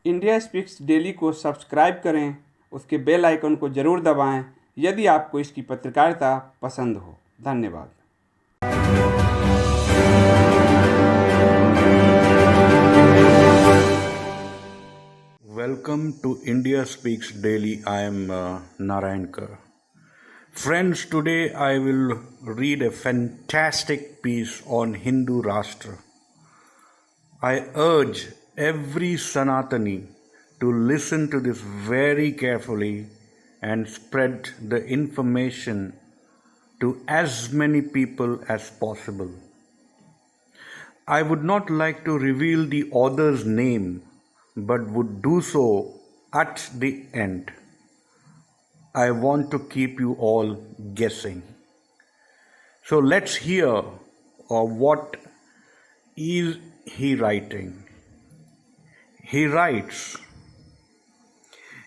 India speaks daily को subscribe करें, उसके बेल आइकन को ज़रूर दबाएं यदि आपको इसकी पत्रकारिता पसंद हो। धन्यवाद। Welcome to India Speaks Daily. I am Narayankar. Friends, today I will read a fantastic piece on Hindu Rashtra. I urge every Sanatani to listen to this very carefully and spread the information to as many people as possible. I would not like to reveal the author's name, but would do so at the end. I want to keep you all guessing. So let's hear what is he writing. He writes,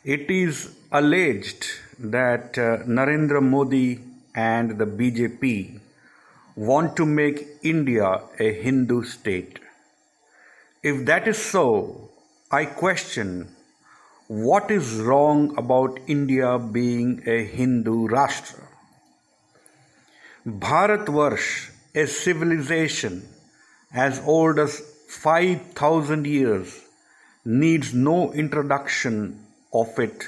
it is alleged that Narendra Modi and the BJP want to make India a Hindu state. If that is so, I question what is wrong about India being a Hindu Rashtra. Bharatvarsh, a civilization as old as 5,000 years, needs no introduction of it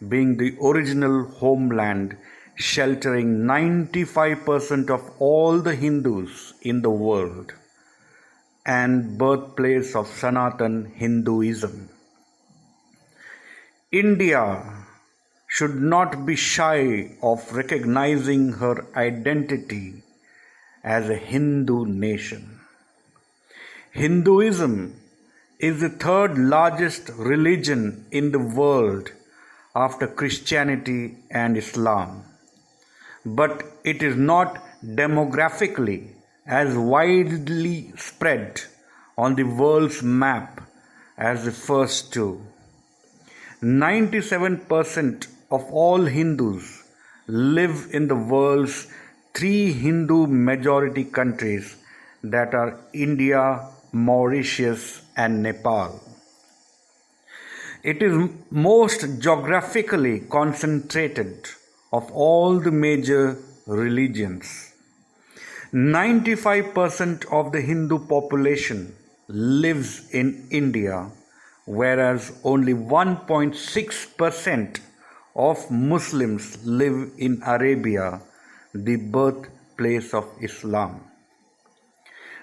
being the original homeland sheltering 95% of all the Hindus in the world and birthplace of Sanatan Hinduism. India should not be shy of recognizing her identity as a Hindu nation. Hinduism is the third largest religion in the world after Christianity and Islam, but it is not demographically as widely spread on the world's map as the first two. 97% of all Hindus live in the world's three Hindu majority countries that are India, Mauritius, and Nepal. It is most geographically concentrated of all the major religions. 95% of the Hindu population lives in India, whereas only 1.6% of Muslims live in Arabia, the birthplace of Islam.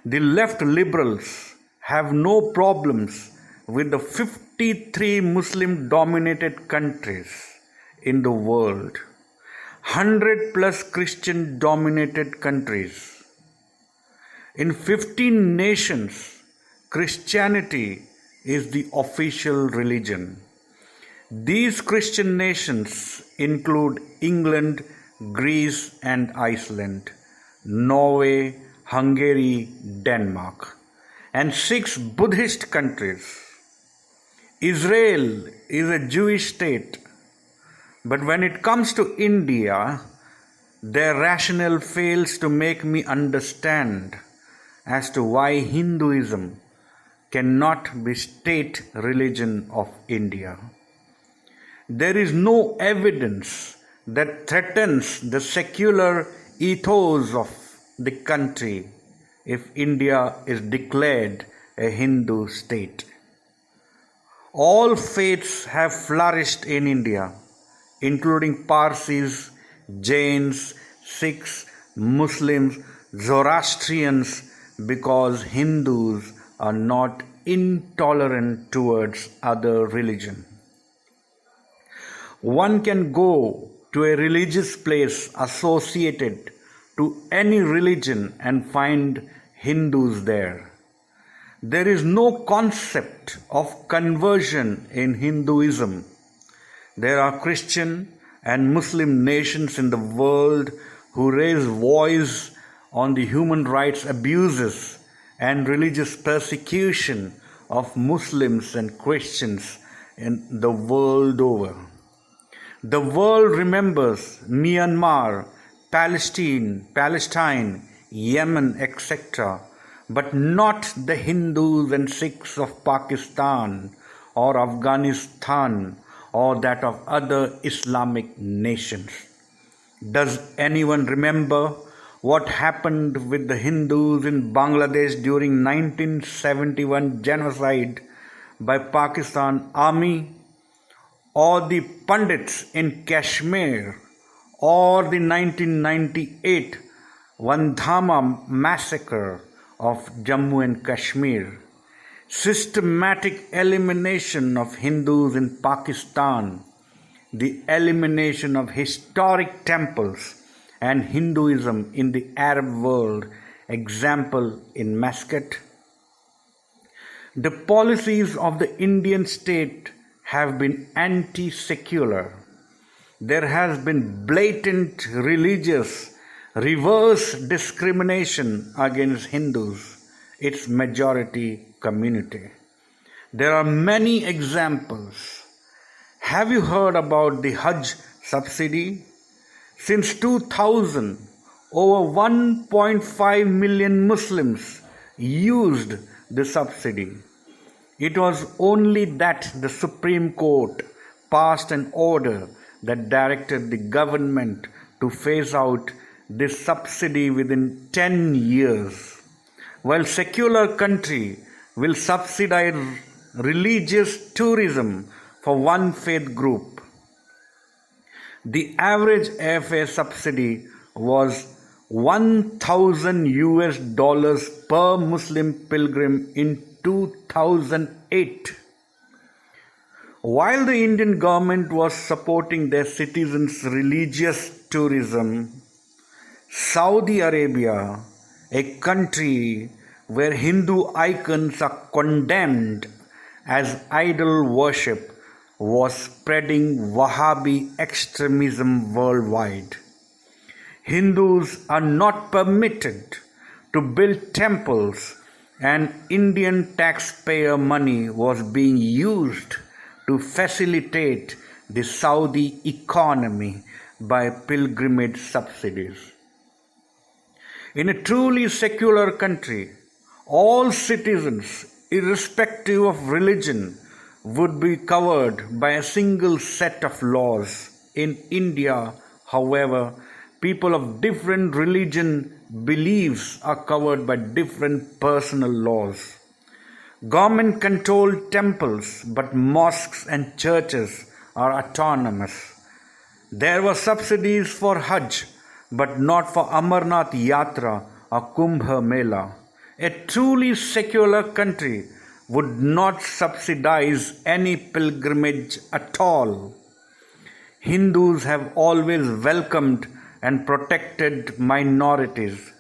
The left liberals have no problems with the 53 Muslim-dominated countries in the world, 100 plus Christian-dominated countries. In 15 nations, Christianity is the official religion. These Christian nations include England, Greece and Iceland, Norway, Hungary, Denmark, and 6 Buddhist countries. Israel is a Jewish state, but when it comes to India, their rationale fails to make me understand as to why Hinduism cannot be state religion of India. There is no evidence that threatens the secular ethos of the country if India is declared a Hindu state. All faiths have flourished in India, including Parsis, Jains, Sikhs, Muslims, Zoroastrians, because Hindus are not intolerant towards other religion. One can go to a religious place associated to any religion and find Hindus there. There is no concept of conversion in Hinduism. There are Christian and Muslim nations in the world who raise voice on the human rights abuses and religious persecution of Muslims and Christians in the world over. The world remembers Myanmar, Palestine, Yemen, etc., but not the Hindus and Sikhs of Pakistan or Afghanistan or that of other Islamic nations. Does anyone remember what happened with the Hindus in Bangladesh during 1971 genocide by Pakistan Army, or the Pandits in Kashmir, or the 1998 Vandhama massacre of Jammu and Kashmir? Systematic elimination of Hindus in Pakistan, the elimination of historic temples and Hinduism in the Arab world, example in Muscat. The policies of the Indian state have been anti-secular. There has been blatant religious reverse discrimination against Hindus, its majority community. There are many examples. Have you heard about the Hajj subsidy? Since 2000, over 1.5 million Muslims used the subsidy. It was only that the Supreme Court passed an order that directed the government to phase out this subsidy within 10 years. While secular country will subsidize religious tourism for one faith group, the average airfare subsidy was $1,000 per Muslim pilgrim in 2008. While the Indian government was supporting their citizens' religious tourism, Saudi Arabia, a country where Hindu icons are condemned as idol worship, was spreading Wahhabi extremism worldwide. Hindus are not permitted to build temples, and Indian taxpayer money was being used to facilitate the Saudi economy by pilgrimage subsidies. In a truly secular country, all citizens, irrespective of religion, would be covered by a single set of laws. In India, however, people of different religion beliefs are covered by different personal laws. Government controlled temples, but mosques and churches are autonomous. There were subsidies for Hajj, but not for Amarnath Yatra or Kumbh Mela. A truly secular country would not subsidize any pilgrimage at all. Hindus have always welcomed and protected minorities.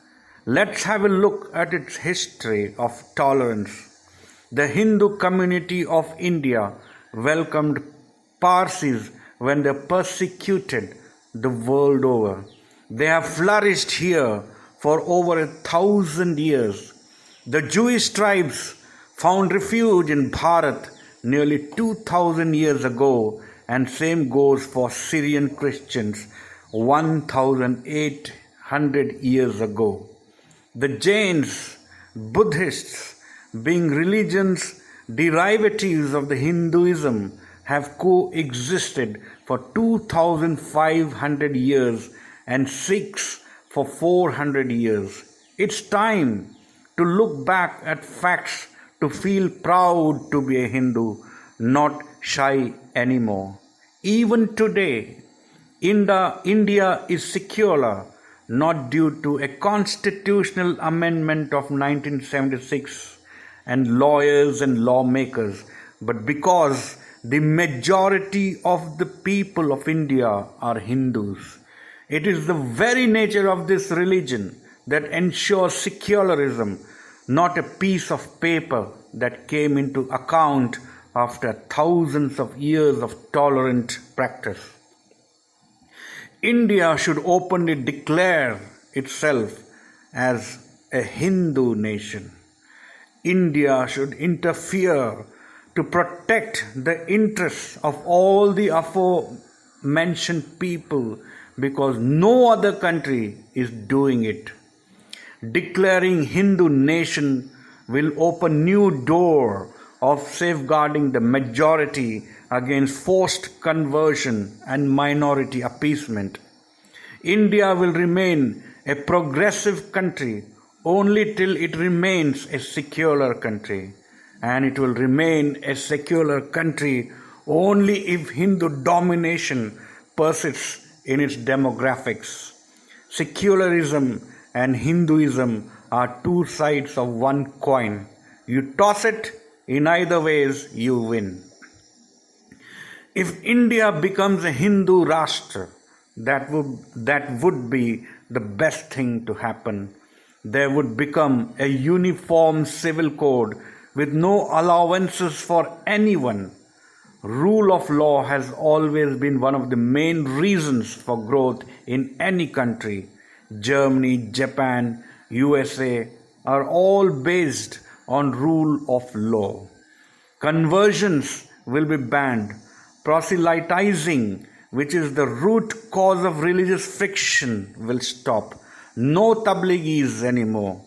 Let's have a look at its history of tolerance. The Hindu community of India welcomed Parsis when they persecuted the world over. They have flourished here for over 1,000 years. The Jewish tribes found refuge in Bharat nearly 2,000 years ago, and same goes for Syrian Christians 1,800 years ago. The Jains, Buddhists, being religions derivatives of the Hinduism, have coexisted for 2,500 years, and Sikhs for 400 years. It's time to look back at facts, to feel proud to be a Hindu, not shy anymore. Even today, India is secular, not due to a constitutional amendment of 1976 and lawyers and lawmakers, but because the majority of the people of India are Hindus. It is the very nature of this religion that ensures secularism, not a piece of paper that came into account after thousands of years of tolerant practice. India should openly declare itself as a Hindu nation. India should interfere to protect the interests of all the aforementioned people, because no other country is doing it. Declaring Hindu nation will open new door of safeguarding the majority against forced conversion and minority appeasement. India will remain a progressive country only till it remains a secular country, and it will remain a secular country only if Hindu domination persists in its demographics. Secularism and Hinduism are two sides of one coin. You toss it, in either ways you win. If India becomes a Hindu Rashtra, that would be the best thing to happen. There would become a uniform civil code with no allowances for anyone. Rule of law has always been one of the main reasons for growth in any country. Germany, Japan, USA are all based on rule of law. Conversions will be banned. Proselytizing, which is the root cause of religious friction, will stop. No tabligis anymore.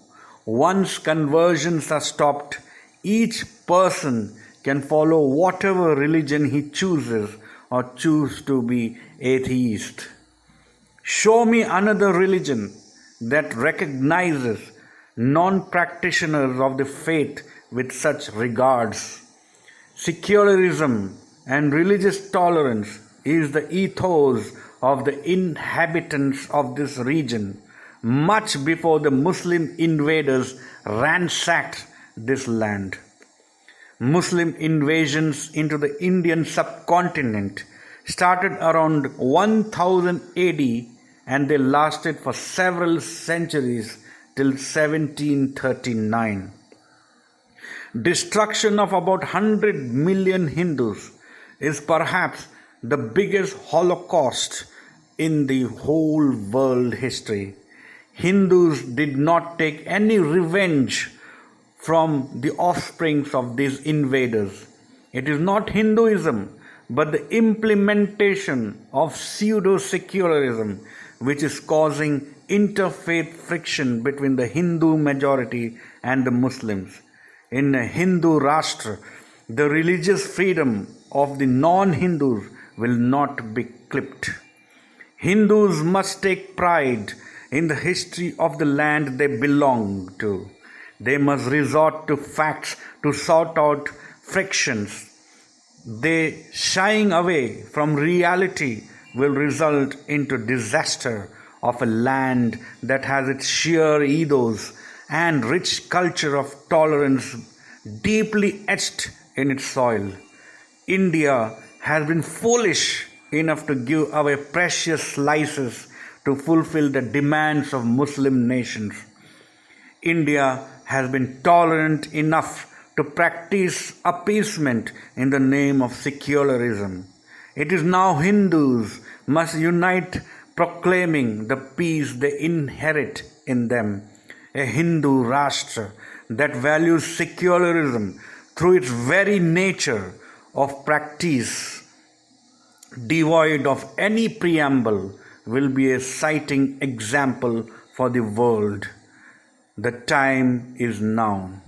Once conversions are stopped, each person can follow whatever religion he chooses or choose to be atheist. Show me another religion that recognizes non-practitioners of the faith with such regards. Secularism and religious tolerance is the ethos of the inhabitants of this region, much before the Muslim invaders ransacked this land. Muslim invasions into the Indian subcontinent started around 1000 AD and they lasted for several centuries till 1739. Destruction of about 100 million Hindus is perhaps the biggest Holocaust in the whole world history. Hindus did not take any revenge from the offsprings of these invaders. It is not Hinduism, but the implementation of pseudo-secularism which is causing interfaith friction between the Hindu majority and the Muslims. In a Hindu Rashtra, the religious freedom of the non-Hindus will not be clipped. Hindus must take pride in the history of the land they belong to. They must resort to facts to sort out frictions. They shying away from reality will result into disaster of a land that has its sheer ethos and rich culture of tolerance deeply etched in its soil. India has been foolish enough to give away precious slices to fulfill the demands of Muslim nations. India has been tolerant enough to practice appeasement in the name of secularism. It is now Hindus must unite proclaiming the peace they inherit in them. A Hindu Rashtra that values secularism through its very nature of practice, devoid of any preamble, will be a citing example for the world. The time is now.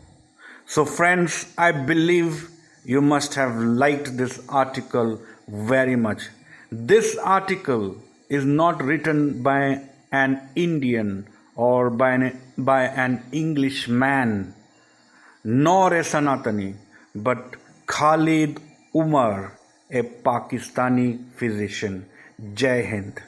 So friends, I believe you must have liked this article very much. This article is not written by an Indian or by an Englishman, nor a Sanatani, but Khalid Umar, a Pakistani physician. Jai Hind.